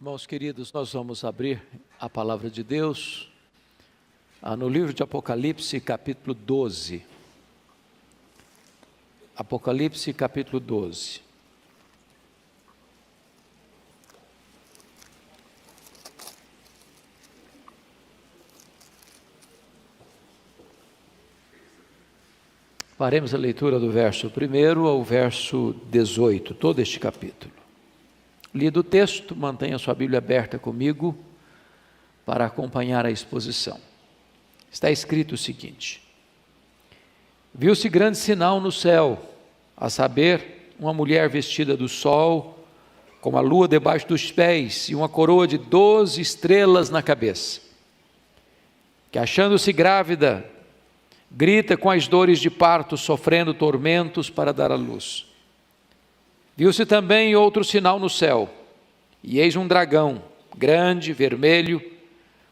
Irmãos queridos, nós vamos abrir a palavra de Deus no livro de Apocalipse, capítulo 12. Apocalipse, capítulo 12. Faremos a leitura do verso 1 ao verso 18, todo este capítulo. Lido o texto, mantenha sua Bíblia aberta comigo para acompanhar a exposição. Está escrito o seguinte: viu-se grande sinal no céu, a saber, uma mulher vestida do sol, com a lua debaixo dos pés e uma coroa de 12 estrelas na cabeça, que achando-se grávida, grita com as dores de parto, sofrendo tormentos para dar à luz. Viu-se também outro sinal no céu, e eis um dragão, grande, vermelho,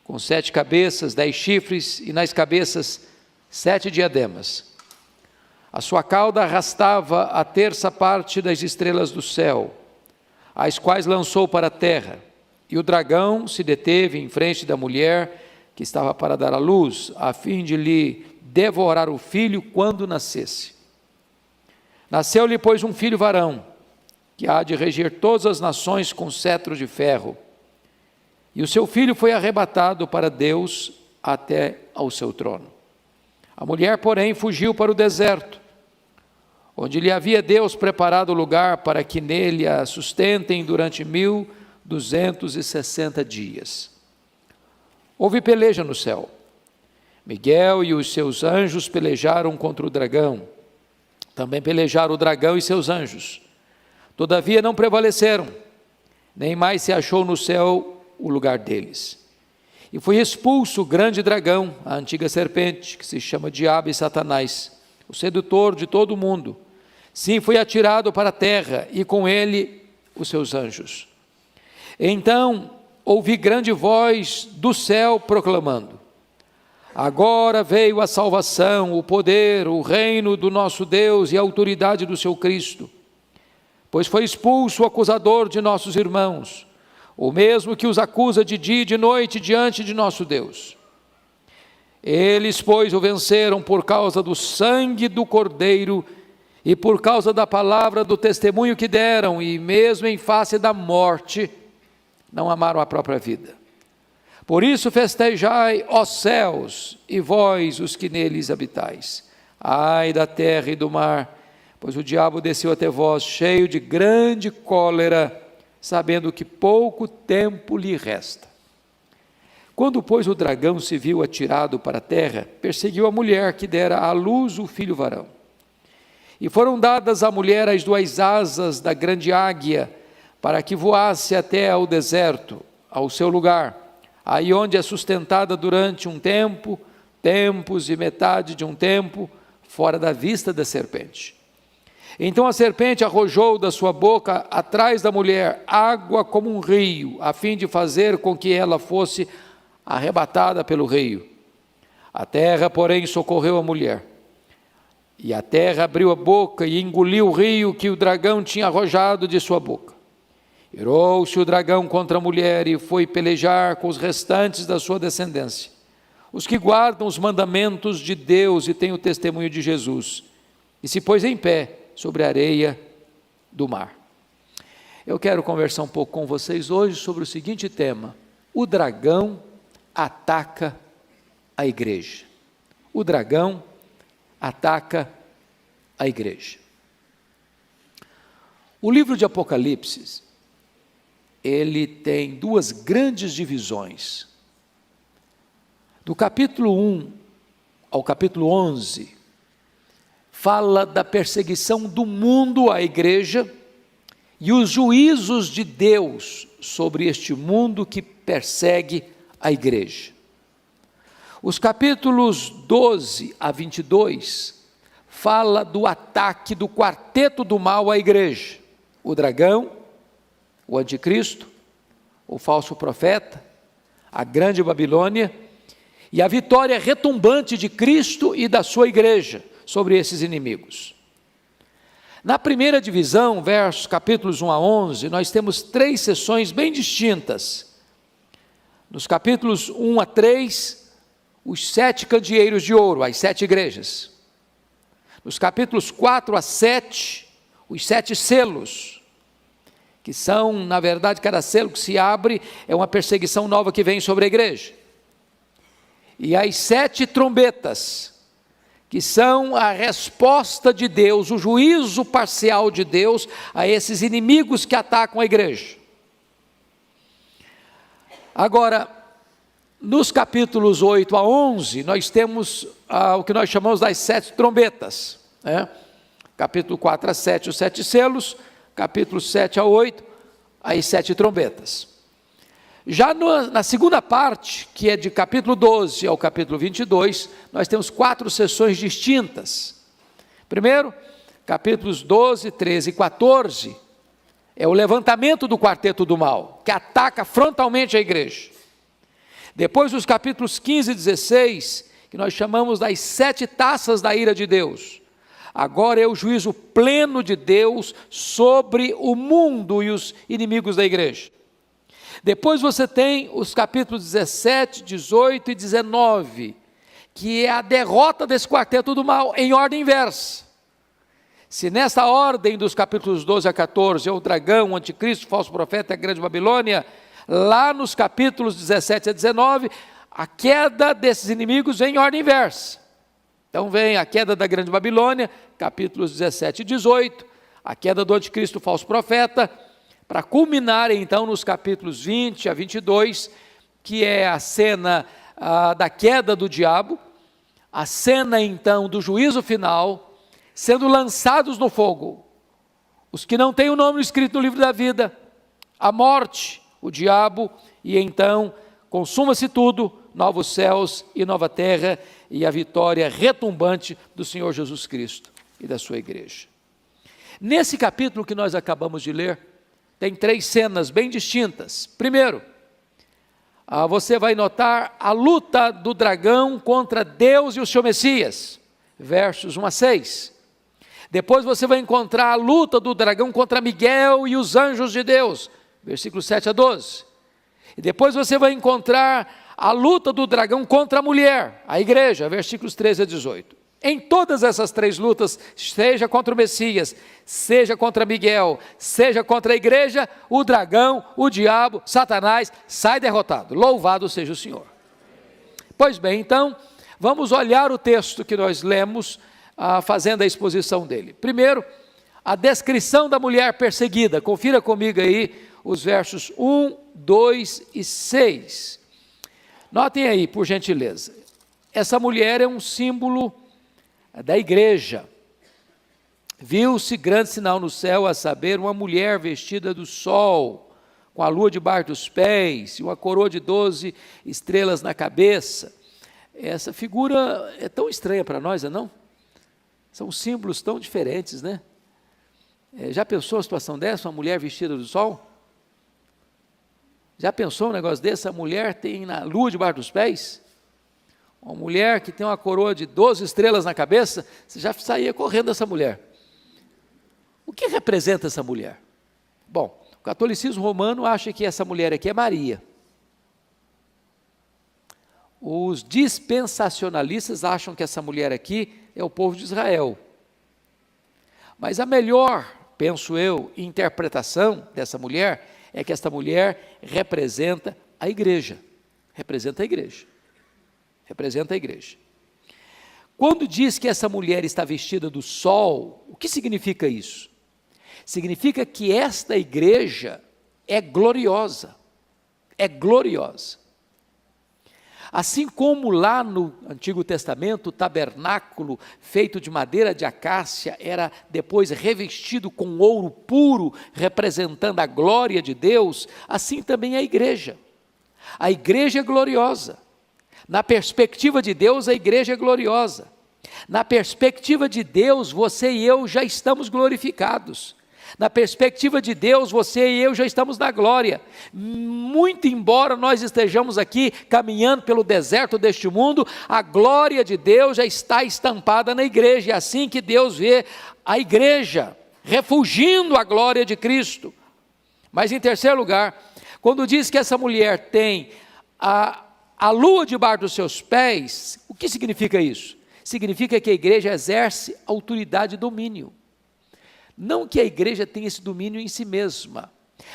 com 7 cabeças, 10 chifres, e nas cabeças 7 diademas. A sua cauda arrastava a terça parte das estrelas do céu, as quais lançou para a terra, e o dragão se deteve em frente da mulher que estava para dar à luz, a fim de lhe devorar o filho quando nascesse. Nasceu-lhe, pois, um filho varão, que há de reger todas as nações com cetro de ferro. E o seu filho foi arrebatado para Deus até ao seu trono. A mulher, porém, fugiu para o deserto, onde lhe havia Deus preparado lugar para que nele a sustentem durante 1260 dias. Houve peleja no céu. Miguel e os seus anjos pelejaram contra o dragão. Também pelejaram o dragão e seus anjos. Todavia não prevaleceram, nem mais se achou no céu o lugar deles. E foi expulso o grande dragão, a antiga serpente, que se chama Diabo e Satanás, o sedutor de todo o mundo. Sim, foi atirado para a terra, e com ele os seus anjos. Então ouvi grande voz do céu proclamando: agora veio a salvação, o poder, o reino do nosso Deus e a autoridade do seu Cristo. Pois foi expulso o acusador de nossos irmãos, o mesmo que os acusa de dia e de noite diante de nosso Deus. Eles, pois, o venceram por causa do sangue do Cordeiro e por causa da palavra do testemunho que deram, e mesmo em face da morte, não amaram a própria vida. Por isso festejai, ó céus, e vós, os que neles habitais. Ai da terra e do mar, pois o diabo desceu até vós, cheio de grande cólera, sabendo que pouco tempo lhe resta. Quando, pois, o dragão se viu atirado para a terra, perseguiu a mulher que dera à luz o filho varão. E foram dadas à mulher as 2 asas da grande águia, para que voasse até ao deserto, ao seu lugar, aí onde é sustentada durante um tempo, tempos e metade de um tempo, fora da vista da serpente. Então a serpente arrojou da sua boca atrás da mulher água como um rio, a fim de fazer com que ela fosse arrebatada pelo rio. A terra, porém, socorreu a mulher. E a terra abriu a boca e engoliu o rio que o dragão tinha arrojado de sua boca. Irou-se o dragão contra a mulher e foi pelejar com os restantes da sua descendência, os que guardam os mandamentos de Deus e têm o testemunho de Jesus, e se pôs em pé sobre a areia do mar. Eu quero conversar um pouco com vocês hoje sobre o seguinte tema: o dragão ataca a igreja. O dragão ataca a igreja. O livro de Apocalipse, ele tem 2 grandes divisões. Do capítulo 1 ao capítulo 11, fala da perseguição do mundo à igreja e os juízos de Deus sobre este mundo que persegue a igreja. Os capítulos 12 a 22 fala do ataque do quarteto do mal à igreja: o dragão, o anticristo, o falso profeta, a grande Babilônia e a vitória retumbante de Cristo e da sua igreja sobre esses inimigos. Na primeira divisão, versos capítulos 1 a 11, nós temos 3 seções bem distintas. Nos capítulos 1 a 3, os 7 candeeiros de ouro, as 7 igrejas. Nos capítulos 4 a 7, os 7 selos, que são, na verdade, cada selo que se abre é uma perseguição nova que vem sobre a igreja. E as 7 trombetas, que são a resposta de Deus, o juízo parcial de Deus a esses inimigos que atacam a igreja. Agora, nos capítulos 8 a 11, nós temos o que nós chamamos das 7 trombetas, né? Capítulo 4 a 7, os 7 selos, capítulo 7 a 8, as 7 trombetas. Já na segunda parte, que é de capítulo 12 ao capítulo 22, nós temos 4 sessões distintas. Primeiro, capítulos 12, 13 e 14, é o levantamento do quarteto do mal, que ataca frontalmente a igreja. Depois, os capítulos 15 e 16, que nós chamamos das 7 taças da ira de Deus. Agora é o juízo pleno de Deus sobre o mundo e os inimigos da igreja. Depois você tem os capítulos 17, 18 e 19, que é a derrota desse quarteto do mal em ordem inversa. Se nessa ordem dos capítulos 12 a 14 é o dragão, o anticristo, o falso profeta e a grande Babilônia, lá nos capítulos 17 a 19, a queda desses inimigos vem em ordem inversa. Então vem a queda da grande Babilônia, capítulos 17 e 18, a queda do anticristo, o falso profeta, para culminar então nos capítulos 20 a 22, que é a cena da queda do diabo, a cena então do juízo final, sendo lançados no fogo, os que não têm o nome escrito no livro da vida, a morte, o diabo, e então consuma-se tudo, novos céus e nova terra, e a vitória retumbante do Senhor Jesus Cristo e da sua igreja. Nesse capítulo que nós acabamos de ler, tem 3 cenas bem distintas. Primeiro, você vai notar a luta do dragão contra Deus e o seu Messias, versos 1 a 6. Depois você vai encontrar a luta do dragão contra Miguel e os anjos de Deus, versículos 7 a 12. E depois você vai encontrar a luta do dragão contra a mulher, a igreja, versículos 13 a 18. Em todas essas 3 lutas, seja contra o Messias, seja contra Miguel, seja contra a igreja, o dragão, o diabo, Satanás, sai derrotado. Louvado seja o Senhor. Pois bem, então, vamos olhar o texto que nós lemos, fazendo a exposição dele. Primeiro, a descrição da mulher perseguida. Confira comigo aí os versos 1, 2 e 6. Notem aí, por gentileza. Essa mulher é um símbolo da igreja. Viu-se grande sinal no céu, a saber, uma mulher vestida do sol, com a lua debaixo dos pés, e uma coroa de 12 estrelas na cabeça. Essa figura é tão estranha para nós, não? São símbolos tão diferentes, né? Já pensou a situação dessa, uma mulher vestida do sol? Já pensou um negócio desse? A mulher tem a lua debaixo dos pés? Uma mulher que tem uma coroa de 12 estrelas na cabeça, você já saía correndo dessa mulher. O que representa essa mulher? Bom, o catolicismo romano acha que essa mulher aqui é Maria. Os dispensacionalistas acham que essa mulher aqui é o povo de Israel. Mas a melhor, penso eu, interpretação dessa mulher é que esta mulher representa a igreja. Representa a igreja. Representa a igreja. Quando diz que essa mulher está vestida do sol, o que significa isso? Significa que esta igreja é gloriosa. É gloriosa. Assim como lá no Antigo Testamento, o tabernáculo feito de madeira de acácia era depois revestido com ouro puro, representando a glória de Deus, assim também a igreja. A igreja é gloriosa. Na perspectiva de Deus, a igreja é gloriosa. Na perspectiva de Deus, você e eu já estamos glorificados. Na perspectiva de Deus, você e eu já estamos na glória. Muito embora nós estejamos aqui caminhando pelo deserto deste mundo, a glória de Deus já está estampada na igreja. É assim que Deus vê a igreja. refugindo a glória de Cristo. Mas em terceiro lugar, quando diz que essa mulher tem a lua debaixo dos seus pés, o que significa isso? Significa que a igreja exerce autoridade e domínio. Não que a igreja tenha esse domínio em si mesma,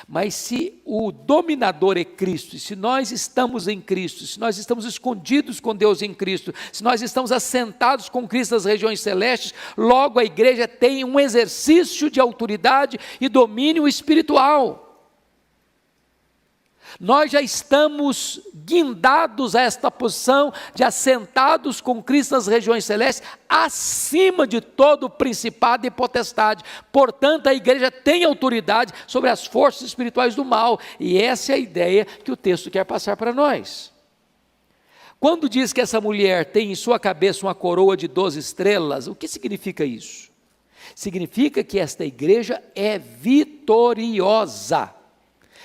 mas se o dominador é Cristo, e se nós estamos em Cristo, se nós estamos escondidos com Deus em Cristo, se nós estamos assentados com Cristo nas regiões celestes, logo a igreja tem um exercício de autoridade e domínio espiritual. Nós já estamos guindados a esta posição de assentados com Cristo nas regiões celestes, acima de todo principado e potestade. Portanto, a igreja tem autoridade sobre as forças espirituais do mal, e essa é a ideia que o texto quer passar para nós. Quando diz que essa mulher tem em sua cabeça uma coroa de 12 estrelas, o que significa isso? Significa que esta igreja é vitoriosa.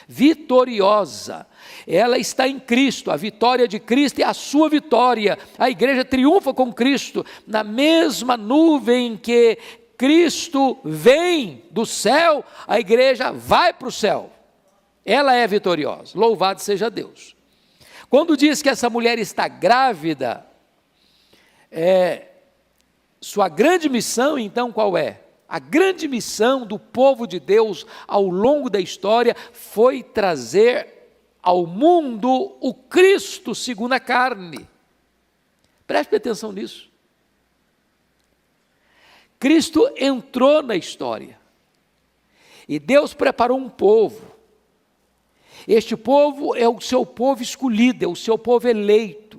Vitoriosa, ela está em Cristo, a vitória de Cristo é a sua vitória, a igreja triunfa com Cristo, na mesma nuvem que Cristo vem do céu, a igreja vai para o céu, ela é vitoriosa, louvado seja Deus. Quando diz que essa mulher está grávida, sua grande missão então qual é? A grande missão do povo de Deus ao longo da história foi trazer ao mundo o Cristo segundo a carne. Preste atenção nisso. Cristo entrou na história e Deus preparou um povo. Este povo é o seu povo escolhido, é o seu povo eleito.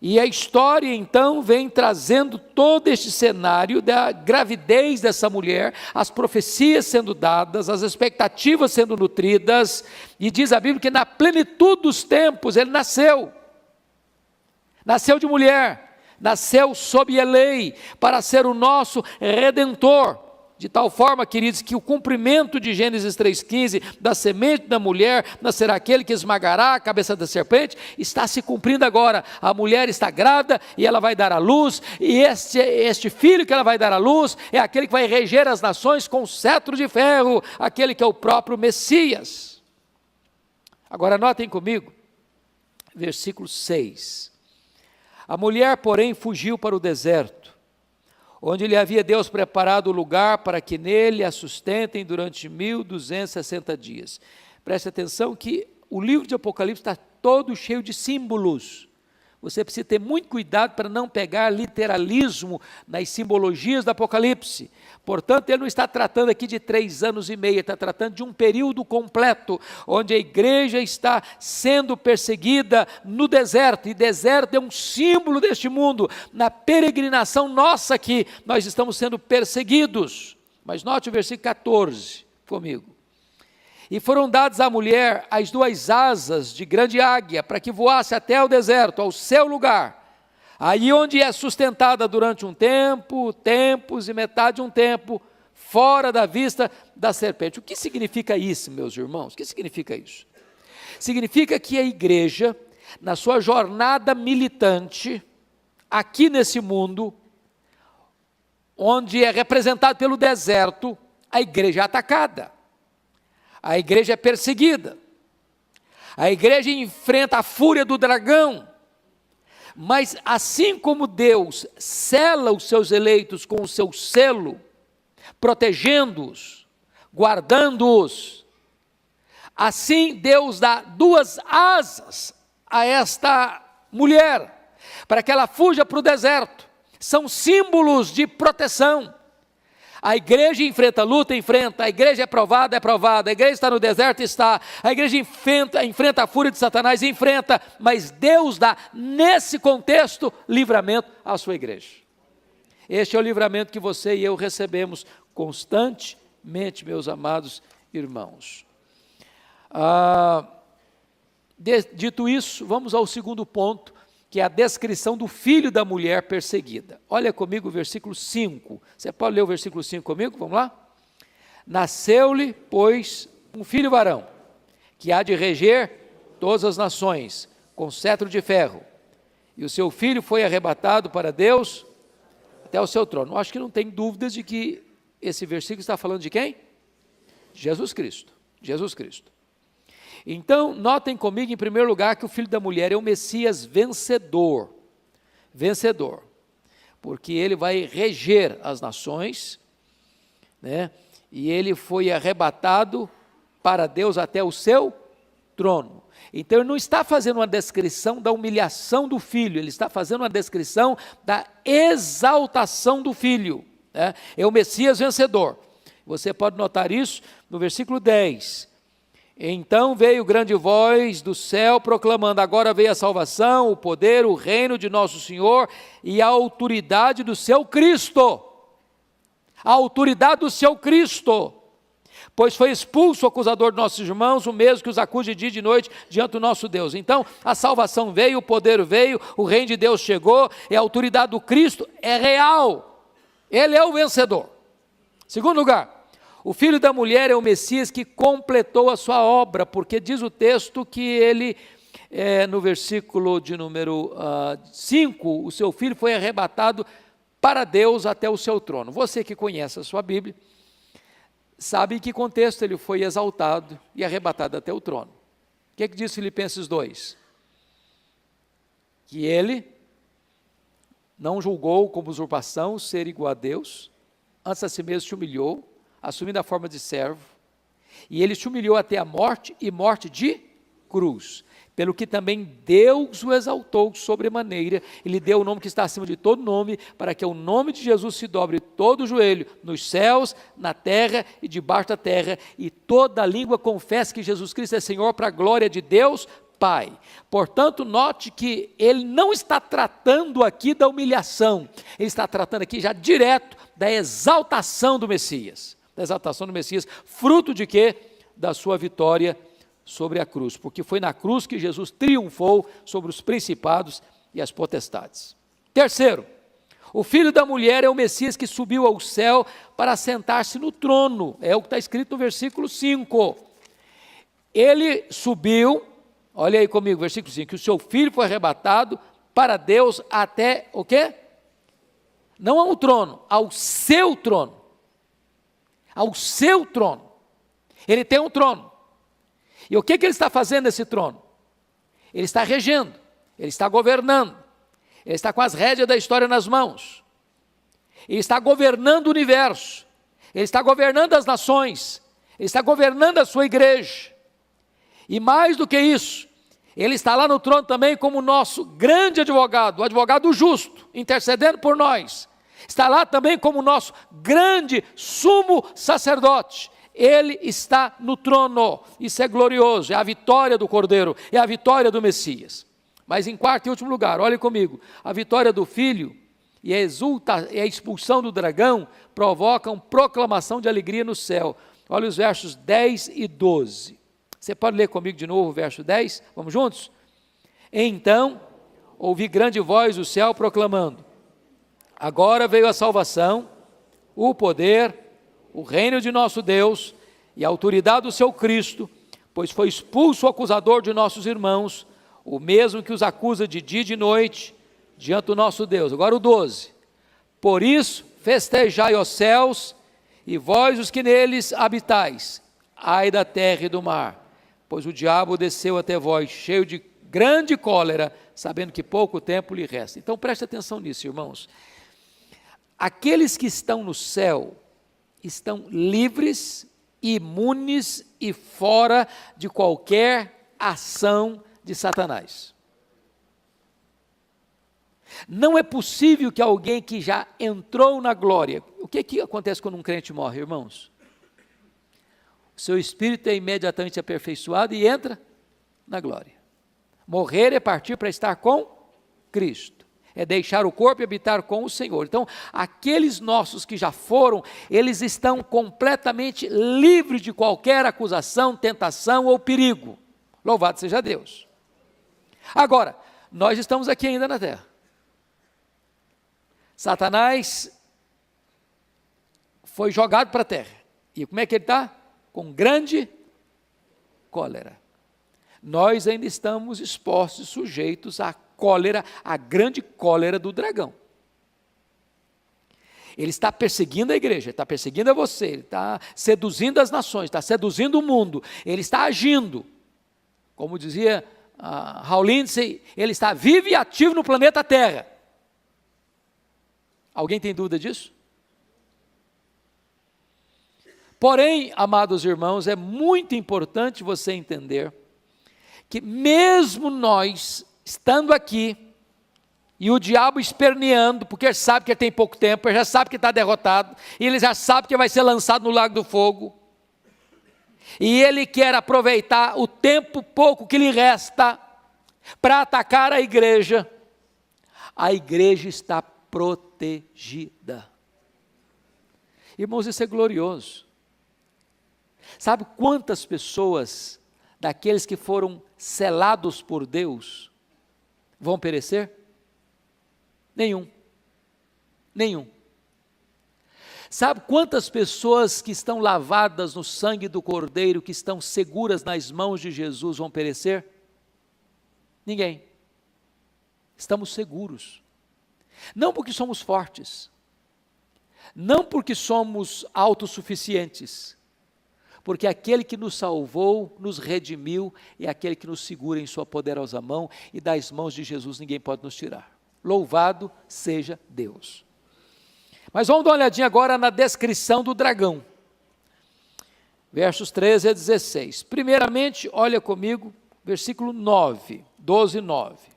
E a história então vem trazendo todo este cenário da gravidez dessa mulher, as profecias sendo dadas, as expectativas sendo nutridas, e diz a Bíblia que na plenitude dos tempos ele nasceu de mulher, nasceu sob a lei, para ser o nosso Redentor. De tal forma, queridos, que o cumprimento de Gênesis 3,15, da semente da mulher, nascerá aquele que esmagará a cabeça da serpente, está se cumprindo agora. A mulher está grávida e ela vai dar à luz, e este filho que ela vai dar à luz, é aquele que vai reger as nações com cetro de ferro, aquele que é o próprio Messias. Agora notem comigo, versículo 6. A mulher, porém, fugiu para o deserto, onde lhe havia Deus preparado o lugar para que nele a sustentem durante 1260 dias. Preste atenção que o livro de Apocalipse está todo cheio de símbolos. Você precisa ter muito cuidado para não pegar literalismo nas simbologias do Apocalipse. Portanto, ele não está tratando aqui de 3 anos e meio, ele está tratando de um período completo, onde a igreja está sendo perseguida no deserto, e deserto é um símbolo deste mundo. Na peregrinação nossa aqui, nós estamos sendo perseguidos. Mas note o versículo 14 comigo. E foram dadas à mulher as 2 asas de grande águia, para que voasse até o deserto, ao seu lugar, aí onde é sustentada durante um tempo, tempos e metade de um tempo, fora da vista da serpente. O que significa isso, meus irmãos? O que significa isso? Significa que a igreja, na sua jornada militante, aqui nesse mundo, onde é representado pelo deserto, a igreja é atacada. A igreja é perseguida, a igreja enfrenta a fúria do dragão, mas assim como Deus sela os seus eleitos com o seu selo, protegendo-os, guardando-os, assim Deus dá 2 asas a esta mulher, para que ela fuja para o deserto. São símbolos de proteção. A igreja enfrenta luta, a igreja é provada, a igreja está no deserto, a igreja enfrenta a fúria de Satanás, mas Deus dá, nesse contexto, livramento à sua igreja. Este é o livramento que você e eu recebemos constantemente, meus amados irmãos. Dito isso, vamos ao segundo ponto, que é a descrição do filho da mulher perseguida. Olha comigo o versículo 5. Você pode ler o versículo 5 comigo? Vamos lá? Nasceu-lhe, pois, um filho varão, que há de reger todas as nações, com cetro de ferro. E o seu filho foi arrebatado para Deus até o seu trono. Eu acho que não tem dúvidas de que esse versículo está falando de quem? Jesus Cristo. Jesus Cristo. Então, notem comigo, em primeiro lugar, que o Filho da Mulher é o Messias vencedor. Vencedor. Porque ele vai reger as nações, né? E ele foi arrebatado para Deus até o seu trono. Então, ele não está fazendo uma descrição da humilhação do Filho, ele está fazendo uma descrição da exaltação do Filho, né? É o Messias vencedor. Você pode notar isso no versículo 10. Então veio grande voz do céu proclamando: agora veio a salvação, o poder, o reino de nosso Senhor e a autoridade do seu Cristo. A autoridade do seu Cristo. Pois foi expulso o acusador de nossos irmãos, o mesmo que os acusa de dia e de noite diante do nosso Deus. Então a salvação veio, o poder veio, o reino de Deus chegou, e a autoridade do Cristo é real. Ele é o vencedor. Segundo lugar, o Filho da Mulher é o Messias que completou a sua obra, porque diz o texto que ele, no versículo de número 5, o seu Filho foi arrebatado para Deus até o seu trono. Você que conhece a sua Bíblia, sabe em que contexto ele foi exaltado e arrebatado até o trono. O que diz Filipenses 2? Que ele não julgou como usurpação ser igual a Deus, antes a si mesmo se humilhou, assumindo a forma de servo, e ele se humilhou até a morte, e morte de cruz, pelo que também Deus o exaltou sobremaneira, e lhe deu o nome que está acima de todo nome, para que o nome de Jesus se dobre todo o joelho, nos céus, na terra e debaixo da terra, e toda língua confesse que Jesus Cristo é Senhor, para a glória de Deus Pai. Portanto, note que ele não está tratando aqui da humilhação, ele está tratando aqui já direto da exaltação do Messias. Da exaltação do Messias, fruto de quê? Da sua vitória sobre a cruz, porque foi na cruz que Jesus triunfou sobre os principados e as potestades. Terceiro, o Filho da Mulher é o Messias que subiu ao céu para assentar-se no trono, é o que está escrito no versículo 5. Ele subiu, olha aí comigo, versículo 5, que o seu Filho foi arrebatado para Deus até o quê? Não ao trono, ao seu trono. Ao seu trono. Ele tem um trono. E o que ele está fazendo nesse trono? Ele está regendo, ele está governando, ele está com as rédeas da história nas mãos, ele está governando o universo, ele está governando as nações, ele está governando a sua igreja. E mais do que isso, ele está lá no trono também como nosso grande advogado, o advogado justo, intercedendo por nós. Está lá também como nosso grande sumo sacerdote. Ele está no trono, isso é glorioso, é a vitória do Cordeiro, é a vitória do Messias. Mas em quarto e último lugar, olhe comigo, a vitória do Filho e a expulsão do dragão provocam proclamação de alegria no céu. Olha os versos 10 e 12. Você pode ler comigo de novo o verso 10? Vamos juntos? Então, ouvi grande voz do céu proclamando: agora veio a salvação, o poder, o reino de nosso Deus e a autoridade do seu Cristo, pois foi expulso o acusador de nossos irmãos, o mesmo que os acusa de dia e de noite, diante do nosso Deus. Agora o 12. Por isso, festejai os céus, e vós os que neles habitais, ai da terra e do mar, pois o diabo desceu até vós, cheio de grande cólera, sabendo que pouco tempo lhe resta. Então preste atenção nisso, irmãos. Aqueles que estão no céu estão livres, imunes e fora de qualquer ação de Satanás. Não é possível que alguém que já entrou na glória... O que acontece quando um crente morre, irmãos? O seu espírito é imediatamente aperfeiçoado e entra na glória. Morrer é partir para estar com Cristo. É deixar o corpo e habitar com o Senhor. Então, aqueles nossos que já foram, eles estão completamente livres de qualquer acusação, tentação ou perigo. Louvado seja Deus. Agora, nós estamos aqui ainda na terra. Satanás foi jogado para a terra. E como é que ele está? Com grande cólera. Nós ainda estamos expostos, sujeitos à cólera, à grande cólera do dragão. Ele está perseguindo a igreja, ele está perseguindo a você, ele está seduzindo as nações, está seduzindo o mundo, ele está agindo. Como dizia Hal Lindsey, ele está vivo e ativo no planeta Terra. Alguém tem dúvida disso? Porém, amados irmãos, é muito importante você entender que mesmo nós, estando aqui, e o diabo esperneando, porque ele sabe que ele tem pouco tempo, ele já sabe que está derrotado, e ele já sabe que vai ser lançado no lago do fogo, e ele quer aproveitar o tempo pouco que lhe resta, para atacar a igreja está protegida. Irmãos, isso é glorioso. Sabe quantas pessoas, daqueles que foram selados por Deus, vão perecer? Nenhum. Sabe quantas pessoas que estão lavadas no sangue do Cordeiro, que estão seguras nas mãos de Jesus, vão perecer? Ninguém. Estamos seguros. Não porque somos fortes, não porque somos autossuficientes, porque aquele que nos salvou, nos redimiu, é aquele que nos segura em sua poderosa mão, e das mãos de Jesus ninguém pode nos tirar. Louvado seja Deus. Mas vamos dar uma olhadinha agora na descrição do dragão. Versos 13 a 16. Primeiramente, olha comigo, versículo 9, 12 e 9.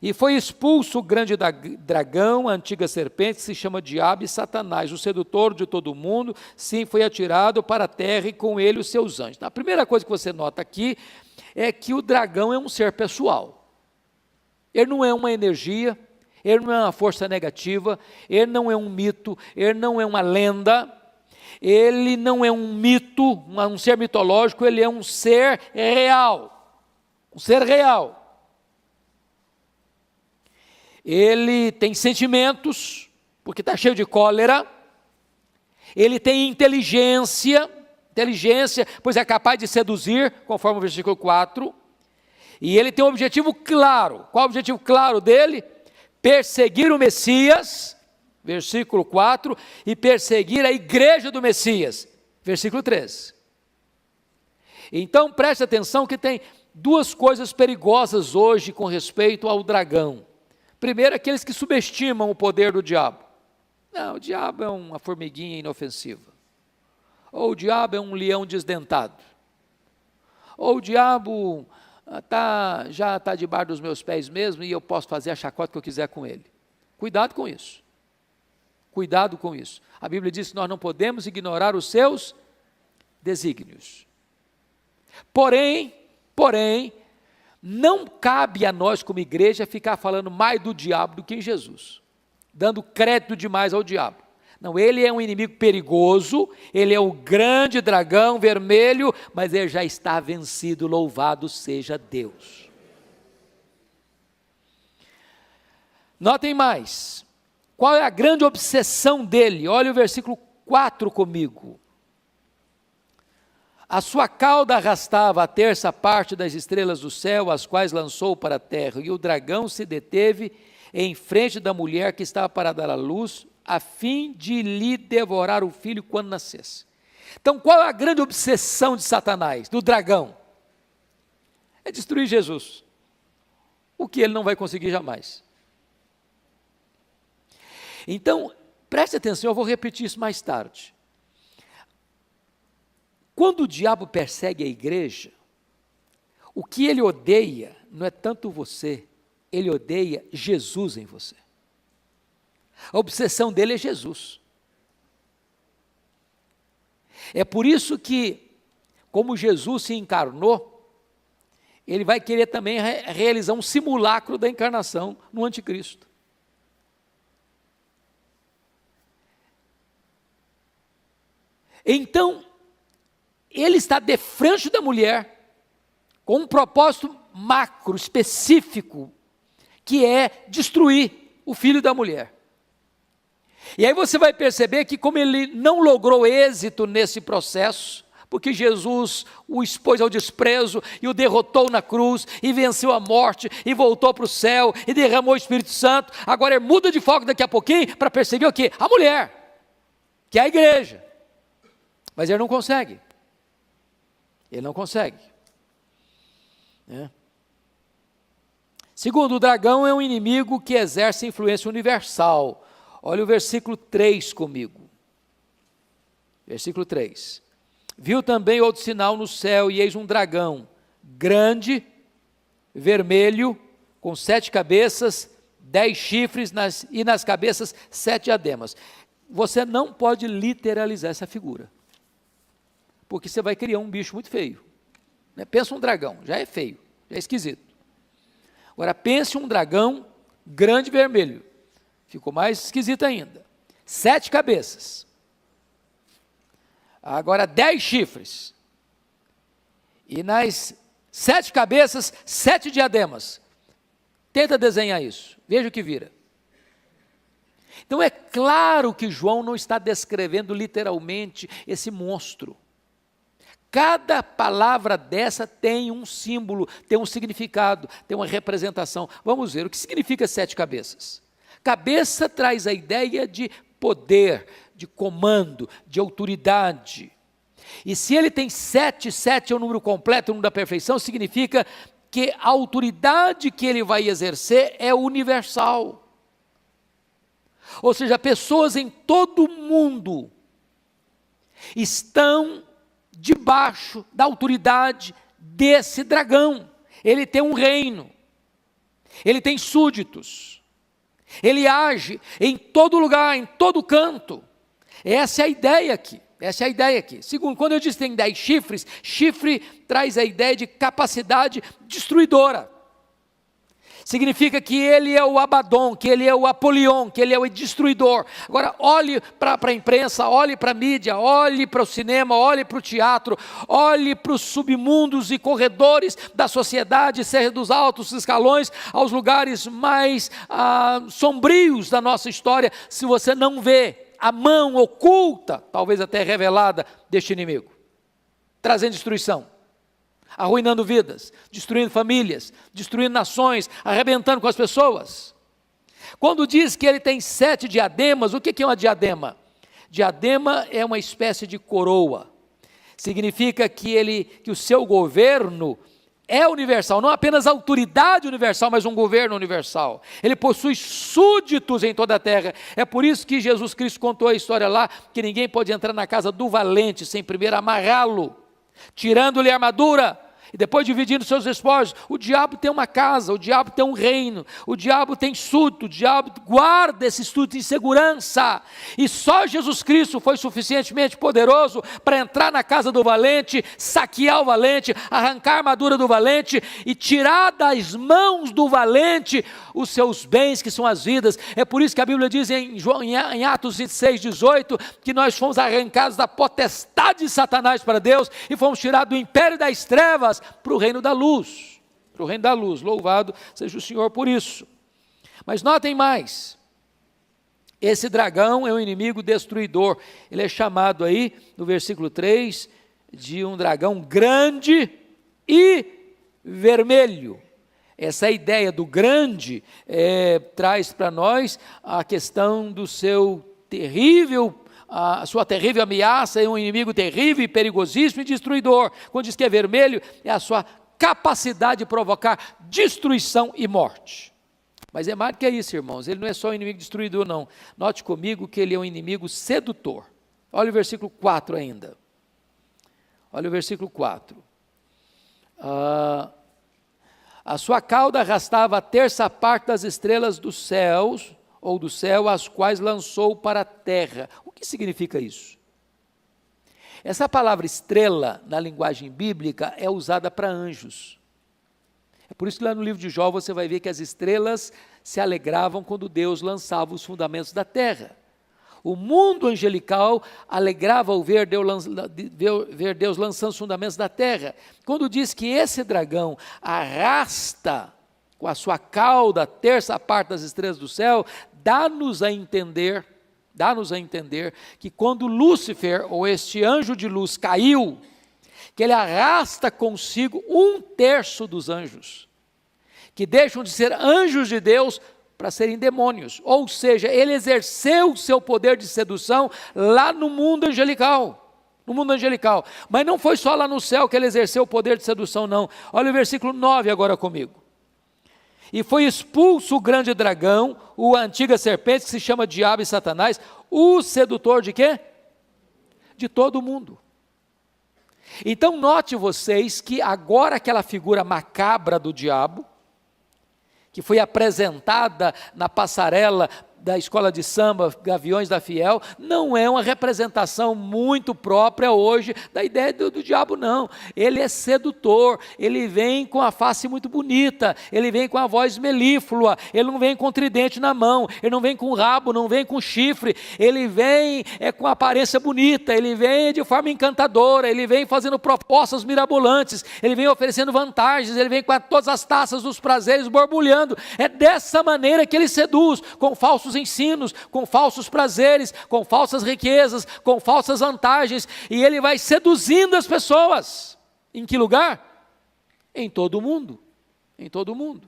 E foi expulso o grande dragão, a antiga serpente, que se chama Diabo e Satanás, o sedutor de todo mundo, sim, foi atirado para a terra e com ele os seus anjos. A primeira coisa que você nota aqui é que o dragão é um ser pessoal. Ele não é uma energia, ele não é uma força negativa, ele não é um mito, ele não é uma lenda, ele não é um mito, um ser mitológico, ele é um ser real. Um ser real. Ele tem sentimentos, porque está cheio de cólera, ele tem inteligência, pois é capaz de seduzir, conforme o versículo 4, e ele tem um objetivo claro. Qual é o objetivo claro dele? Perseguir o Messias, versículo 4, e perseguir a igreja do Messias, versículo 13. Então preste atenção que tem duas coisas perigosas hoje com respeito ao dragão. Primeiro, aqueles que subestimam o poder do diabo. Não, o diabo é uma formiguinha inofensiva. Ou o diabo é um leão desdentado. Ou o diabo já está debaixo dos meus pés mesmo e eu posso fazer a chacota que eu quiser com ele. Cuidado com isso. Cuidado com isso. A Bíblia diz que nós não podemos ignorar os seus desígnios. Porém, não cabe a nós como igreja ficar falando mais do diabo do que em Jesus, dando crédito demais ao diabo. Não, ele é um inimigo perigoso, ele é o grande dragão vermelho, mas ele já está vencido, louvado seja Deus. Notem mais, qual é a grande obsessão dele? Olha o versículo 4 comigo. A sua cauda arrastava a terça parte das estrelas do céu, as quais lançou para a terra, e o dragão se deteve em frente da mulher que estava para dar à luz, a fim de lhe devorar o filho quando nascesse. Então, qual é a grande obsessão de Satanás, do dragão? É destruir Jesus, o que ele não vai conseguir jamais. Então, preste atenção, eu vou repetir isso mais tarde. Quando o diabo persegue a igreja, o que ele odeia não é tanto você, ele odeia Jesus em você. A obsessão dele é Jesus. É por isso que, como Jesus se encarnou, ele vai querer também realizar um simulacro da encarnação no anticristo. Então, ele está de frente da mulher, com um propósito macro, específico, que é destruir o filho da mulher. E aí você vai perceber que como ele não logrou êxito nesse processo, porque Jesus o expôs ao desprezo e o derrotou na cruz e venceu a morte e voltou para o céu e derramou o Espírito Santo. Agora ele muda de foco daqui a pouquinho para perseguir o quê? A mulher, que é a igreja. Mas ele não consegue. Ele não consegue. Segundo, o dragão é um inimigo que exerce influência universal. Olha o versículo 3 comigo. Versículo 3. Viu também outro sinal no céu, e eis um dragão, grande, vermelho, com 7 cabeças, 10 chifres, e nas cabeças 7 diademas. Você não pode literalizar essa figura, porque você vai criar um bicho muito feio. Pensa um dragão, já é feio, já é esquisito. Agora pense um dragão grande vermelho, ficou mais esquisito ainda. 7 cabeças. Agora 10 chifres, e nas 7 cabeças, 7 diademas. Tenta desenhar isso, veja o que vira. Então é claro que João não está descrevendo literalmente esse monstro. Cada palavra dessa tem um símbolo, tem um significado, tem uma representação. Vamos ver, o que significa 7 cabeças? Cabeça traz a ideia de poder, de comando, de autoridade. E se ele tem 7, 7 é o número completo, o número da perfeição, significa que a autoridade que ele vai exercer é universal. Ou seja, pessoas em todo o mundo estão debaixo da autoridade desse dragão. Ele tem um reino, ele tem súditos, ele age em todo lugar, em todo canto. Essa é a ideia aqui, essa é a ideia aqui. Segundo, quando eu disse que tem 10 chifres, chifre traz a ideia de capacidade destruidora. Significa que ele é o Abaddon, que ele é o Apolion, que ele é o destruidor. Agora olhe para a imprensa, olhe para a mídia, olhe para o cinema, olhe para o teatro, olhe para os submundos e corredores da sociedade, seja dos altos escalões aos lugares mais sombrios da nossa história. Se você não vê a mão oculta, talvez até revelada, deste inimigo, trazendo destruição, arruinando vidas, destruindo famílias, destruindo nações, arrebentando com as pessoas. Quando diz que ele tem 7 diademas, o que é uma diadema? Diadema é uma espécie de coroa. Significa que o seu governo é universal, não apenas autoridade universal, mas um governo universal. Ele possui súditos em toda a terra. É por isso que Jesus Cristo contou a história lá, que ninguém pode entrar na casa do valente sem primeiro amarrá-lo, tirando-lhe a armadura, e depois dividindo seus esposos. O diabo tem uma casa, o diabo tem um reino, o diabo tem súdito, o diabo guarda esse súdito em segurança, e só Jesus Cristo foi suficientemente poderoso para entrar na casa do valente, saquear o valente, arrancar a armadura do valente e tirar das mãos do valente os seus bens, que são as vidas. É por isso que a Bíblia diz em Atos 26, 18, que nós fomos arrancados da potestade de Satanás para Deus, e fomos tirados do império das trevas para o reino da luz, para o reino da luz. Louvado seja o Senhor por isso. Mas notem mais, esse dragão é um inimigo destruidor. Ele é chamado aí, no versículo 3, de um dragão grande e vermelho. Essa ideia do grande traz para nós a questão do seu terrível, a sua terrível ameaça, é um inimigo terrível e perigosíssimo e destruidor. Quando diz que é vermelho, é a sua capacidade de provocar destruição e morte. Mas é mais do que isso, irmãos, ele não é só um inimigo destruidor, não. Note comigo que ele é um inimigo sedutor. Olha o versículo 4 ainda. Olha o versículo 4. A sua cauda arrastava a terça parte das estrelas dos céus, ou do céu, as quais lançou para a terra. O que significa isso? Essa palavra estrela, na linguagem bíblica, é usada para anjos. É por isso que lá no livro de Jó você vai ver que as estrelas se alegravam quando Deus lançava os fundamentos da terra. O mundo angelical alegrava ao ver Deus lançando os fundamentos da terra. Quando diz que esse dragão arrasta com a sua cauda a terça parte das estrelas do céu, dá-nos a entender que quando Lúcifer, ou este anjo de luz, caiu, que ele arrasta consigo 1/3 dos anjos, que deixam de ser anjos de Deus para serem demônios. Ou seja, ele exerceu o seu poder de sedução lá no mundo angelical. No mundo angelical. Mas não foi só lá no céu que ele exerceu o poder de sedução, não. Olha o versículo 9 agora comigo. E foi expulso o grande dragão, a antiga serpente, que se chama Diabo e Satanás, o sedutor de quê? De todo mundo. Então note vocês que agora aquela figura macabra do diabo, que foi apresentada na passarela da escola de samba Gaviões da Fiel, não é uma representação muito própria hoje da ideia do diabo, não. Ele é sedutor, ele vem com a face muito bonita, ele vem com a voz melíflua, ele não vem com tridente na mão, ele não vem com rabo, não vem com chifre, ele vem com aparência bonita, ele vem de forma encantadora, ele vem fazendo propostas mirabolantes, ele vem oferecendo vantagens, ele vem com todas as taças dos prazeres borbulhando. É dessa maneira que ele seduz, com falsos ensinos, com falsos prazeres, com falsas riquezas, com falsas vantagens, e ele vai seduzindo as pessoas. Em que lugar? Em todo o mundo. Em todo o mundo.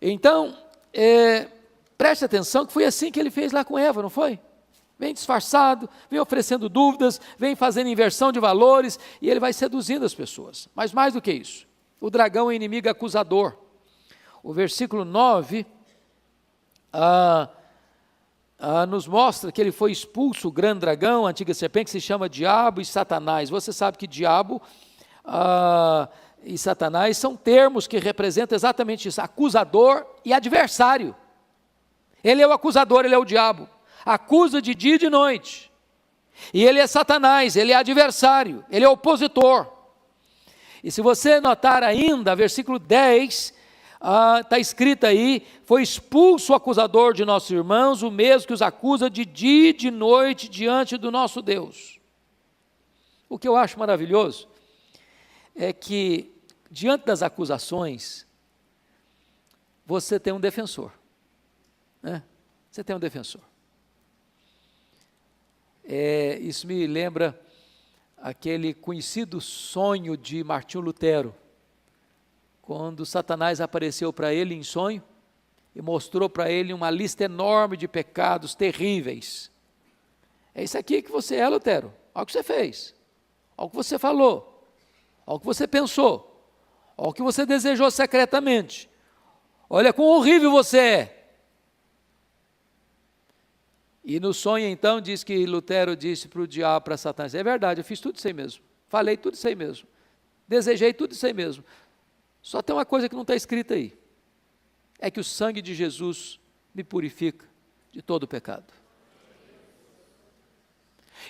Então, preste atenção que foi assim que ele fez lá com Eva, não foi? Vem disfarçado, vem oferecendo dúvidas, vem fazendo inversão de valores, e ele vai seduzindo as pessoas. Mas mais do que isso, o dragão é inimigo acusador. O versículo 9 nos mostra que ele foi expulso, o grande dragão, a antiga serpente, que se chama Diabo e Satanás. Você sabe que Diabo e Satanás são termos que representam exatamente isso, acusador e adversário. Ele é o acusador, ele é o diabo, acusa de dia e de noite. E ele é Satanás, ele é adversário, ele é opositor. E se você notar ainda, versículo 10, está escrito aí, foi expulso o acusador de nossos irmãos, o mesmo que os acusa de dia e de noite diante do nosso Deus. O que eu acho maravilhoso é que, diante das acusações, você tem um defensor, né? Você tem um defensor. Isso me lembra aquele conhecido sonho de Martinho Lutero, quando Satanás apareceu para ele em sonho e mostrou para ele uma lista enorme de pecados terríveis. É isso aqui que você é, Lutero. Olha o que você fez, olha o que você falou, olha o que você pensou, olha o que você desejou secretamente, olha quão horrível você é. E no sonho então diz que Lutero disse para o diabo, para Satanás, é verdade, eu fiz tudo isso aí mesmo, falei tudo isso aí mesmo, desejei tudo isso aí mesmo. Só tem uma coisa que não está escrita aí, é que o sangue de Jesus me purifica de todo o pecado.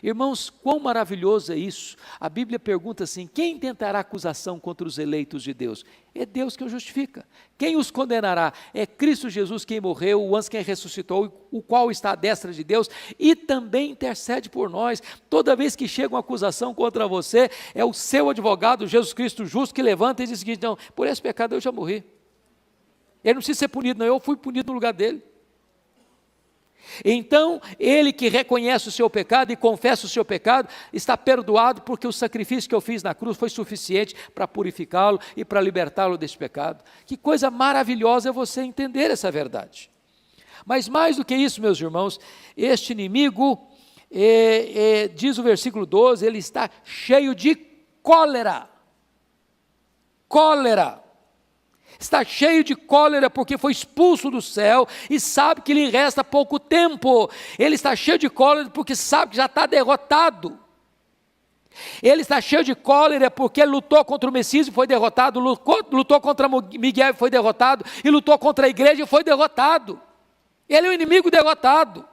Irmãos, quão maravilhoso é isso. A Bíblia pergunta assim, quem tentará acusação contra os eleitos de Deus? É Deus que os justifica. Quem os condenará? É Cristo Jesus quem morreu, o anjo quem ressuscitou, o qual está à destra de Deus e também intercede por nós. Toda vez que chega uma acusação contra você, é o seu advogado, Jesus Cristo justo, que levanta e diz o seguinte, não, por esse pecado eu já morri. Ele não precisa ser punido, não, eu fui punido no lugar dele. Então, ele que reconhece o seu pecado e confessa o seu pecado, está perdoado porque o sacrifício que eu fiz na cruz foi suficiente para purificá-lo e para libertá-lo desse pecado. Que coisa maravilhosa é você entender essa verdade. Mas mais do que isso, meus irmãos, este inimigo, diz o versículo 12, ele está cheio de cólera. Cólera. Está cheio de cólera porque foi expulso do céu e sabe que lhe resta pouco tempo. Ele está cheio de cólera porque sabe que já está derrotado. Ele está cheio de cólera porque lutou contra o Messias e foi derrotado, lutou contra Miguel e foi derrotado, e lutou contra a igreja e foi derrotado. Ele é o inimigo derrotado.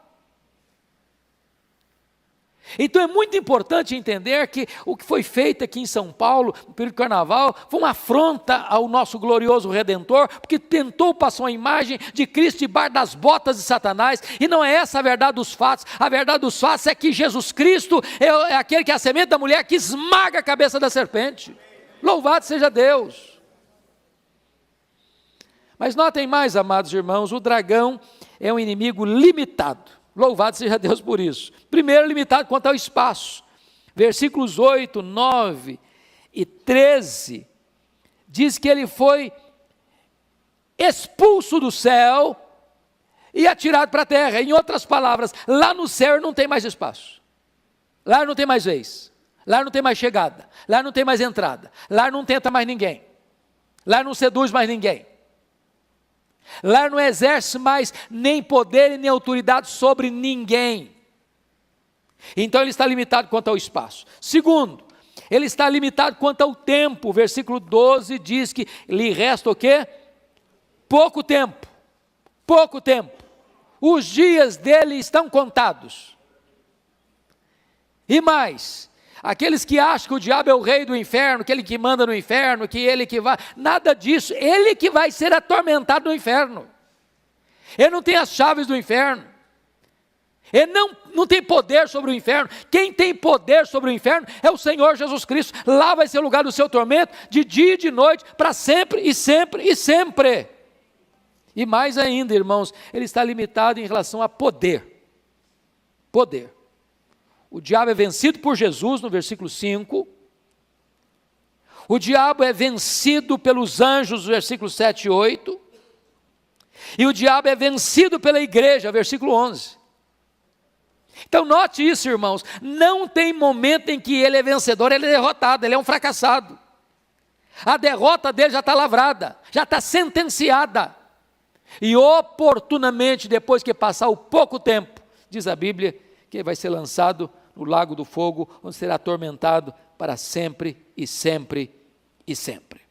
Então é muito importante entender que o que foi feito aqui em São Paulo, no período do carnaval, foi uma afronta ao nosso glorioso Redentor, porque tentou passar uma imagem de Cristo debaixo das botas de Satanás, e não é essa a verdade dos fatos. A verdade dos fatos é que Jesus Cristo é aquele que é a semente da mulher que esmaga a cabeça da serpente. Louvado seja Deus! Mas notem mais, amados irmãos, o dragão é um inimigo limitado. Louvado seja Deus por isso. Primeiro, limitado quanto ao espaço. versículos 8, 9 e 13, diz que ele foi expulso do céu e atirado para a terra. Em outras palavras, lá no céu não tem mais espaço, lá não tem mais vez, lá não tem mais chegada, lá não tem mais entrada, lá não tenta mais ninguém, lá não seduz mais ninguém, lá não exerce mais nem poder e nem autoridade sobre ninguém. Então ele está limitado quanto ao espaço. Segundo, ele está limitado quanto ao tempo. O versículo 12 diz que lhe resta o quê? Pouco tempo. Pouco tempo. Os dias dele estão contados. E mais, aqueles que acham que o diabo é o rei do inferno, aquele que manda no inferno, que ele que vai, nada disso, ele que vai ser atormentado no inferno. Ele não tem as chaves do inferno. Ele não tem poder sobre o inferno. Quem tem poder sobre o inferno é o Senhor Jesus Cristo. Lá vai ser o lugar do seu tormento, de dia e de noite, para sempre e sempre e sempre. E mais ainda, irmãos, ele está limitado em relação a poder. Poder. O diabo é vencido por Jesus, no versículo 5. O diabo é vencido pelos anjos, no versículo 7 e 8. E o diabo é vencido pela igreja, versículo 11. Então note isso, irmãos, não tem momento em que ele é vencedor, ele é derrotado, ele é um fracassado. A derrota dele já está lavrada, já está sentenciada. E oportunamente, depois que passar o pouco tempo, diz a Bíblia, que ele vai ser lançado no lago do fogo, onde será atormentado para sempre e sempre e sempre.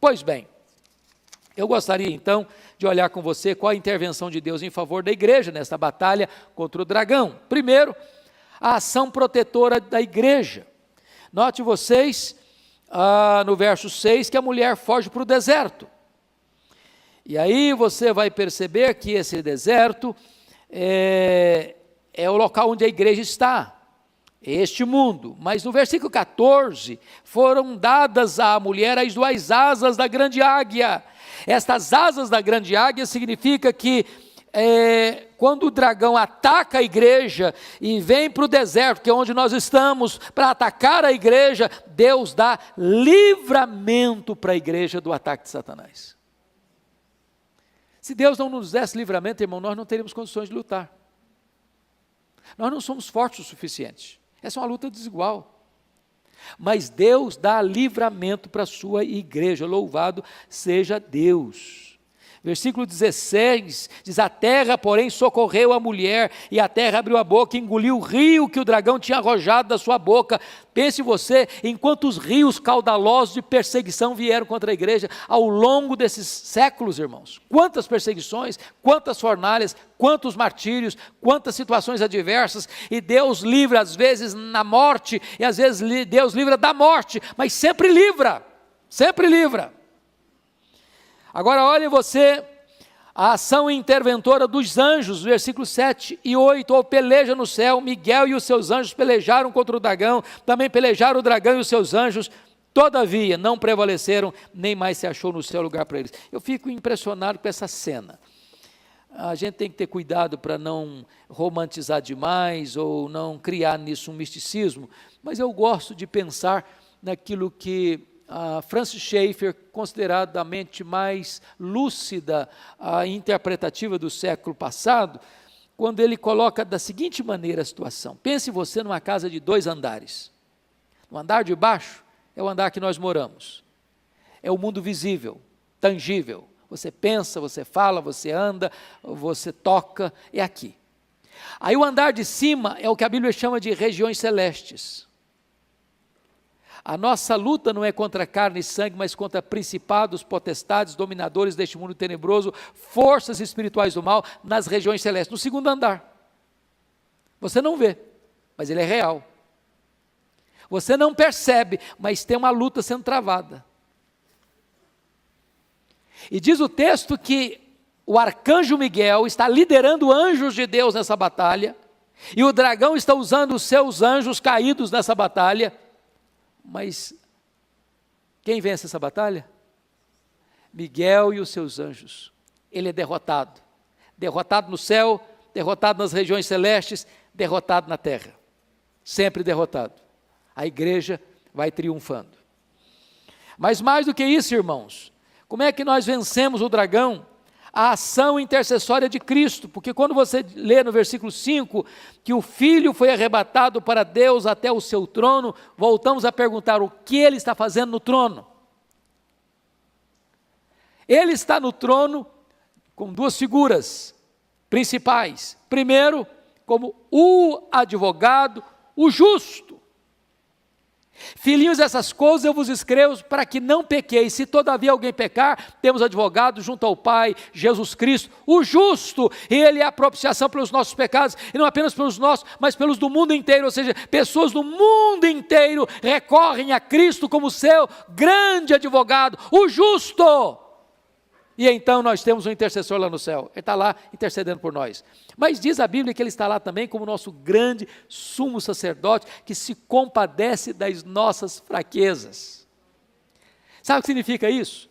Pois bem, eu gostaria então de olhar com você qual a intervenção de Deus em favor da igreja nesta batalha contra o dragão. Primeiro, a ação protetora da igreja. Note vocês, no verso 6, que a mulher foge para o deserto. E aí você vai perceber que esse deserto é o local onde a igreja está, este mundo. Mas no versículo 14, foram dadas à mulher as duas asas da grande águia. Estas asas da grande águia significa que quando o dragão ataca a igreja e vem para o deserto, que é onde nós estamos, para atacar a igreja, Deus dá livramento para a igreja do ataque de Satanás. Se Deus não nos desse livramento, irmão, nós não teríamos condições de lutar. Nós não somos fortes o suficiente. Essa é uma luta desigual. Mas Deus dá livramento para a sua igreja, louvado seja Deus. Versículo 16, diz, a terra, porém, socorreu a mulher, e a terra abriu a boca e engoliu o rio que o dragão tinha arrojado da sua boca. Pense você, em quantos rios caudalosos de perseguição vieram contra a igreja ao longo desses séculos, irmãos. Quantas perseguições, quantas fornalhas, quantos martírios, quantas situações adversas, e Deus livra às vezes na morte, e às vezes Deus livra da morte, mas sempre livra, sempre livra. Agora olhe você, a ação interventora dos anjos, versículos 7 e 8, ou peleja no céu, Miguel e os seus anjos pelejaram contra o dragão, também pelejaram o dragão e os seus anjos, todavia não prevaleceram, nem mais se achou no céu lugar para eles. Eu fico impressionado com essa cena. A gente tem que ter cuidado para não romantizar demais, ou não criar nisso um misticismo, mas eu gosto de pensar naquilo que Francis Schaeffer, considerado a mente mais lúcida e interpretativa do século passado, quando ele coloca da seguinte maneira a situação. Pense você numa casa de 2 andares. No andar de baixo é o andar que nós moramos. É o mundo visível, tangível. Você pensa, você fala, você anda, você toca, é aqui. Aí o andar de cima é o que a Bíblia chama de regiões celestes. A nossa luta não é contra carne e sangue, mas contra principados, potestades, dominadores deste mundo tenebroso, forças espirituais do mal nas regiões celestes, no 2º andar. Você não vê, mas ele é real. Você não percebe, mas tem uma luta sendo travada. E diz o texto que o arcanjo Miguel está liderando anjos de Deus nessa batalha, e o dragão está usando os seus anjos caídos nessa batalha. Mas quem vence essa batalha? Miguel e os seus anjos. Ele é derrotado. Derrotado no céu, derrotado nas regiões celestes, derrotado na terra. Sempre derrotado. a igreja vai triunfando. Mas mais do que isso, irmãos, como é que nós vencemos o dragão? A ação intercessória de Cristo, porque quando você lê no versículo 5, que o Filho foi arrebatado para Deus até o seu trono, voltamos a perguntar, o que ele está fazendo no trono? Ele está no trono com duas figuras principais. Primeiro, como o advogado, o justo. Filhinhos, essas coisas eu vos escrevo para que não pequeis. Se todavia alguém pecar, temos advogado junto ao Pai, Jesus Cristo, o justo. Ele é a propiciação pelos nossos pecados, e não apenas pelos nossos, mas pelos do mundo inteiro. Ou seja, pessoas do mundo inteiro recorrem a Cristo como seu grande advogado, o justo. E então nós temos um intercessor lá no céu, ele está lá intercedendo por nós. Mas diz a Bíblia que ele está lá também como nosso grande sumo sacerdote, que se compadece das nossas fraquezas. Sabe o que significa isso?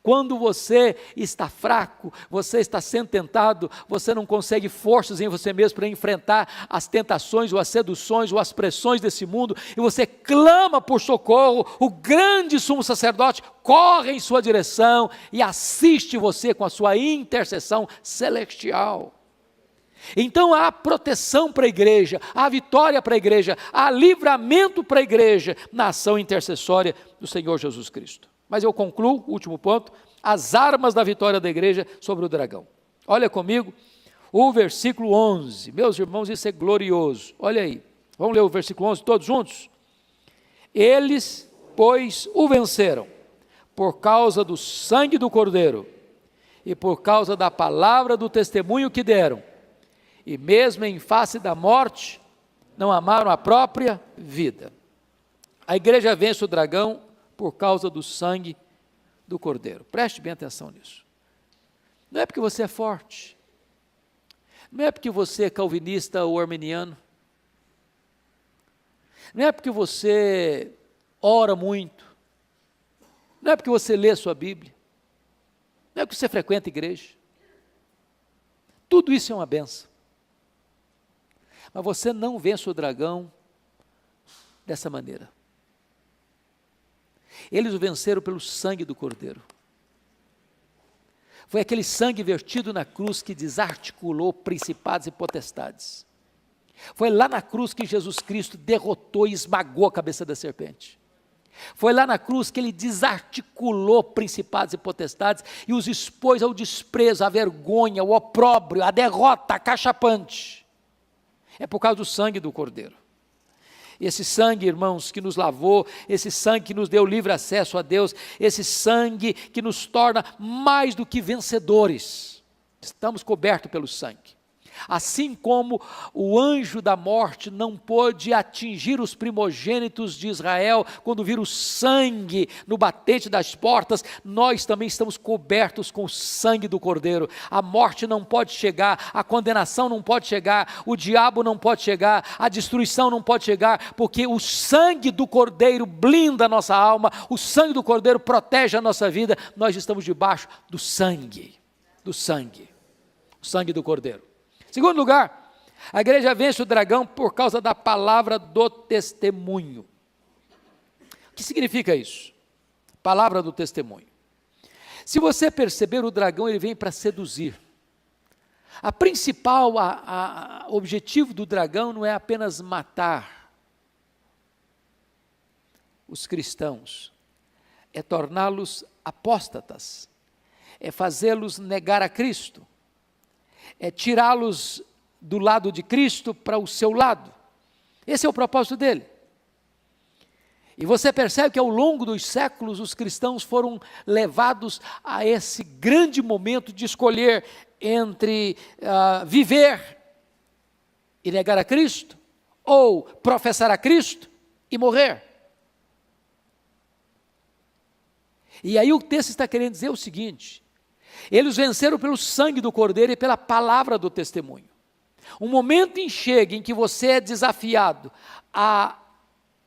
Quando você está fraco, você está sendo tentado, você não consegue forças em você mesmo para enfrentar as tentações, ou as seduções, ou as pressões desse mundo, e você clama por socorro, o grande sumo sacerdote corre em sua direção e assiste você com a sua intercessão celestial. Então há proteção para a igreja, há vitória para a igreja, há livramento para a igreja na ação intercessória do Senhor Jesus Cristo. Mas eu concluo, último ponto, as armas da vitória da igreja sobre o dragão. Olha comigo o versículo 11. Meus irmãos, isso é glorioso. Olha aí, vamos ler o versículo 11 todos juntos? Eles, pois, o venceram por causa do sangue do Cordeiro e por causa da palavra do testemunho que deram. E mesmo em face da morte, não amaram a própria vida. A igreja vence o dragão por causa do sangue do Cordeiro. Preste bem atenção nisso. Não é porque você é forte, não é porque você é calvinista ou arminiano, não é porque você ora muito, não é porque você lê a sua Bíblia, não é porque você frequenta a igreja. Tudo isso é uma benção. Mas você não vence o dragão dessa maneira. Eles o venceram pelo sangue do Cordeiro. Foi aquele sangue vertido na cruz que desarticulou principados e potestades. Foi lá na cruz que Jesus Cristo derrotou e esmagou a cabeça da serpente. Foi lá na cruz que ele desarticulou principados e potestades e os expôs ao desprezo, à vergonha, ao opróbrio, à derrota, acachapante. É por causa do sangue do Cordeiro. Esse sangue, irmãos, que nos lavou, esse sangue que nos deu livre acesso a Deus, esse sangue que nos torna mais do que vencedores. Estamos cobertos pelo sangue. Assim como o anjo da morte não pôde atingir os primogênitos de Israel, quando viram o sangue no batente das portas, nós também estamos cobertos com o sangue do Cordeiro. A morte não pode chegar, a condenação não pode chegar, o diabo não pode chegar, a destruição não pode chegar, porque o sangue do Cordeiro blinda a nossa alma, o sangue do Cordeiro protege a nossa vida, nós estamos debaixo do sangue o sangue do Cordeiro. Segundo lugar, a igreja vence o dragão por causa da palavra do testemunho. O que significa isso? Palavra do testemunho. Se você perceber, o dragão ele vem para seduzir. A principal objetivo do dragão não é apenas matar os cristãos, é torná-los apóstatas, é fazê-los negar a Cristo, é tirá-los do lado de Cristo para o seu lado. Esse é o propósito dele. E você percebe que ao longo dos séculos os cristãos foram levados a esse grande momento de escolher entre viver e negar a Cristo, ou professar a Cristo e morrer. E aí o texto está querendo dizer o seguinte: eles venceram pelo sangue do Cordeiro e pela palavra do testemunho. Um momento chega em que você é desafiado a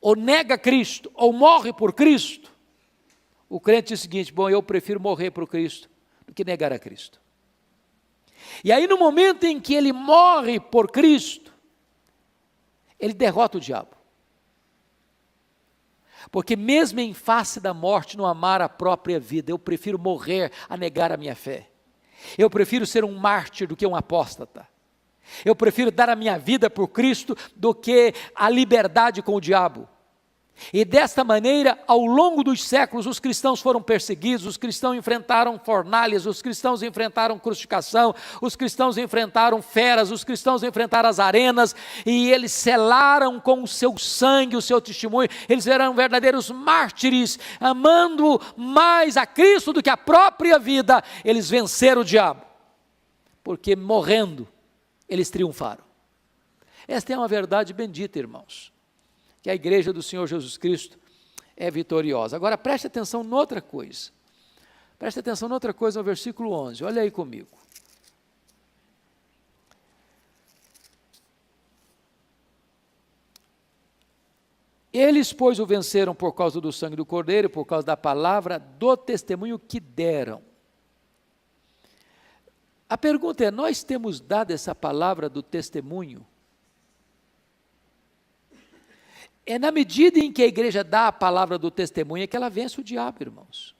ou nega Cristo ou morre por Cristo, o crente diz o seguinte: bom, eu prefiro morrer por Cristo do que negar a Cristo. E aí no momento em que ele morre por Cristo, ele derrota o diabo. Porque mesmo em face da morte, não amar a própria vida, eu prefiro morrer a negar a minha fé. Eu prefiro ser um mártir do que um apóstata. Eu prefiro dar a minha vida por Cristo do que a liberdade com o diabo. E desta maneira, ao longo dos séculos, os cristãos foram perseguidos, os cristãos enfrentaram fornalhas, os cristãos enfrentaram crucificação, os cristãos enfrentaram feras, os cristãos enfrentaram as arenas, e eles selaram com o seu sangue, o seu testemunho. Eles eram verdadeiros mártires, amando mais a Cristo do que a própria vida. Eles venceram o diabo, porque morrendo, eles triunfaram. Esta é uma verdade bendita, irmãos, que a igreja do Senhor Jesus Cristo é vitoriosa. Agora preste atenção noutra coisa. Preste atenção noutra coisa no versículo 11. Olha aí comigo. Eles, pois, o venceram por causa do sangue do Cordeiro, por causa da palavra do testemunho que deram. A pergunta é: nós temos dado essa palavra do testemunho? É na medida em que a igreja dá a palavra do testemunho que ela vence o diabo, irmãos.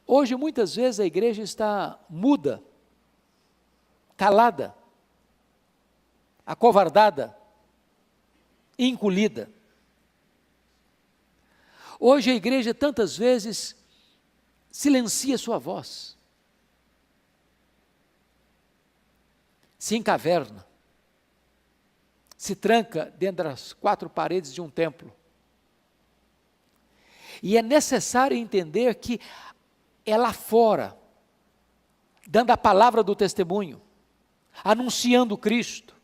Hoje, muitas vezes, a igreja está muda, calada, acovardada, encolhida. Hoje a igreja tantas vezes silencia sua voz, se encaverna, se tranca dentro das quatro paredes de um templo. E é necessário entender que é lá fora, dando a palavra do testemunho, anunciando Cristo,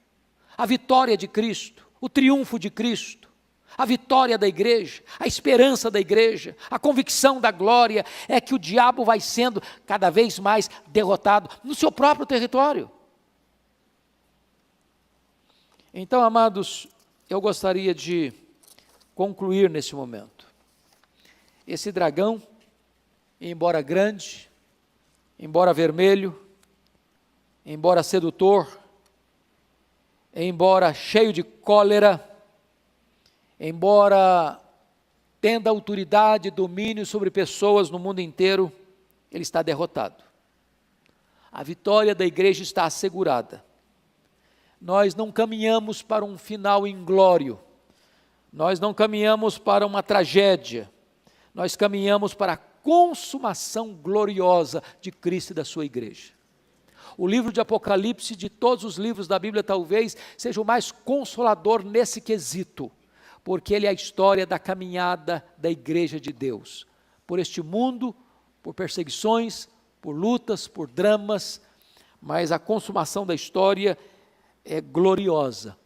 a vitória de Cristo, o triunfo de Cristo, a vitória da igreja, a esperança da igreja, a convicção da glória, é que o diabo vai sendo cada vez mais derrotado no seu próprio território. Então, amados, eu gostaria de concluir nesse momento. Esse dragão, embora grande, embora vermelho, embora sedutor, embora cheio de cólera, embora tenda autoridade e domínio sobre pessoas no mundo inteiro, ele está derrotado. A vitória da igreja está assegurada. Nós não caminhamos para um final inglório, nós não caminhamos para uma tragédia, nós caminhamos para a consumação gloriosa de Cristo e da sua igreja. O livro de Apocalipse, de todos os livros da Bíblia, talvez seja o mais consolador nesse quesito, porque ele é a história da caminhada da igreja de Deus, por este mundo, por perseguições, por lutas, por dramas, mas a consumação da história é gloriosa,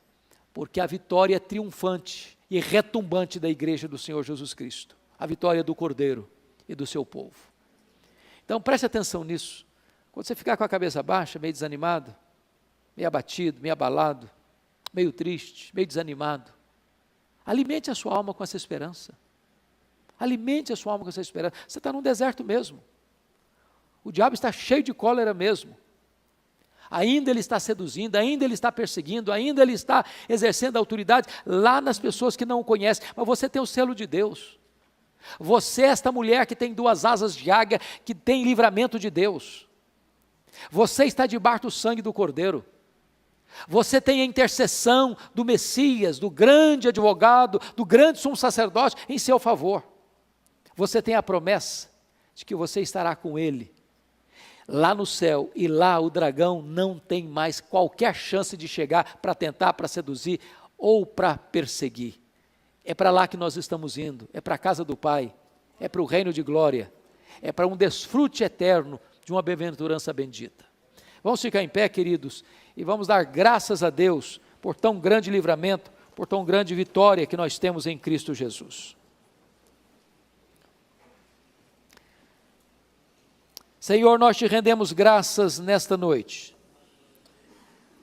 porque a vitória é triunfante e retumbante da igreja do Senhor Jesus Cristo, a vitória do Cordeiro e do seu povo. Então preste atenção nisso. Quando você ficar com a cabeça baixa, meio desanimado, meio abatido, meio abalado, meio triste, meio desanimado, alimente a sua alma com essa esperança. Alimente a sua alma com essa esperança. Você está num deserto mesmo. O diabo está cheio de cólera mesmo. Ainda ele está seduzindo, ainda ele está perseguindo, ainda ele está exercendo autoridade lá nas pessoas que não o conhecem, mas você tem o selo de Deus. Você é esta mulher que tem 2 asas de águia, que tem livramento de Deus. Você está debaixo do sangue do Cordeiro. Você tem a intercessão do Messias, do grande advogado, do grande sumo sacerdote em seu favor. Você tem a promessa de que você estará com ele lá no céu, e lá o dragão não tem mais qualquer chance de chegar para tentar, para seduzir ou para perseguir. É para lá que nós estamos indo, é para a casa do Pai, é para o reino de glória, é para um desfrute eterno de uma bem-aventurança bendita. Vamos ficar em pé, queridos, e vamos dar graças a Deus por tão grande livramento, por tão grande vitória que nós temos em Cristo Jesus. Senhor, nós te rendemos graças nesta noite,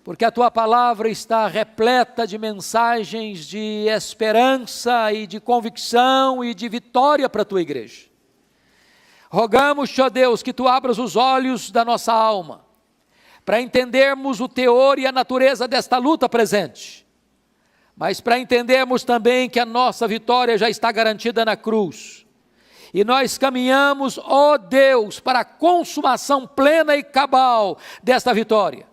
porque a Tua palavra está repleta de mensagens de esperança e de convicção e de vitória para a Tua igreja. Rogamos-te, ó Deus, que Tu abras os olhos da nossa alma, para entendermos o teor e a natureza desta luta presente, mas para entendermos também que a nossa vitória já está garantida na cruz, e nós caminhamos, ó Deus, para a consumação plena e cabal desta vitória,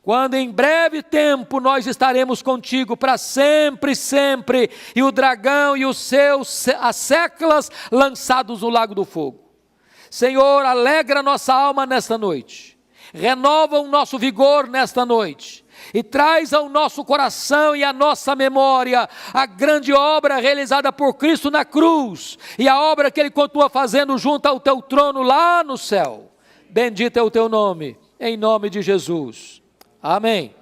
quando em breve tempo nós estaremos contigo para sempre, sempre, e o dragão e os seus asseclas lançados no lago do fogo. Senhor, alegra nossa alma nesta noite, renova o nosso vigor nesta noite, e traz ao nosso coração e à nossa memória a grande obra realizada por Cristo na cruz, e a obra que Ele continua fazendo junto ao teu trono lá no céu. Bendito é o teu nome, em nome de Jesus. Amém.